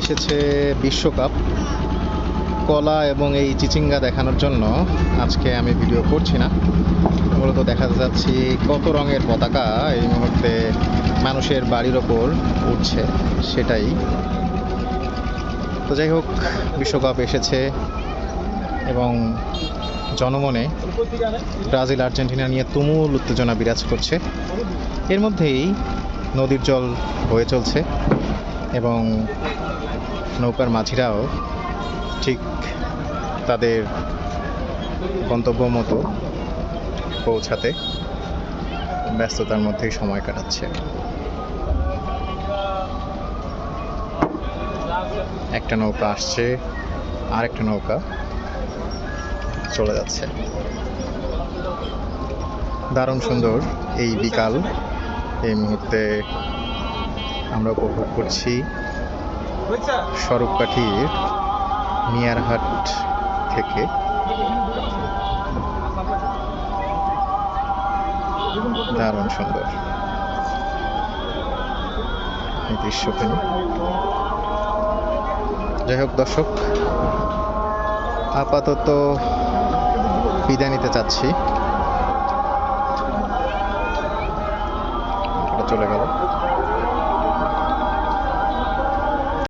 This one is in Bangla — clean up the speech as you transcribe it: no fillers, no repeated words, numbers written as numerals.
এসেছে বিশ্বকাপ কলা এবং এই চিচিঙ্গা দেখানোর জন্য আজকে আমি ভিডিও করছি না। মূলত দেখা যাচ্ছি কত রঙের পতাকা এই মুহূর্তে মানুষের বাড়ির ওপর উঠছে, সেটাই। তো যাই হোক, বিশ্বকাপ এসেছে এবং জনমনে ব্রাজিল আর্জেন্টিনা নিয়ে তুমুল উত্তেজনা বিরাজ করছে। এর মধ্যেই নদীর জল বয়ে চলছে এবং নৌকার মাঝিরাও ঠিক তাদের গন্তব্য মতো পৌঁছাতে ব্যস্ততার মধ্যেই সময় কাটাচ্ছে। একটা নৌকা আসছে, আরেকটা নৌকা চলে যাচ্ছে। দারুণ সুন্দর এই বিকাল। এই মুহূর্তে আমরা উপভোগ করছি স্বরূপকাঠির মিয়ারহাট থেকে। দারুণ সুন্দর এই দৃশ্যখানি। যাই হোক দর্শক, আপাতত বিদায় নিতে চাচ্ছি। চলে গেল।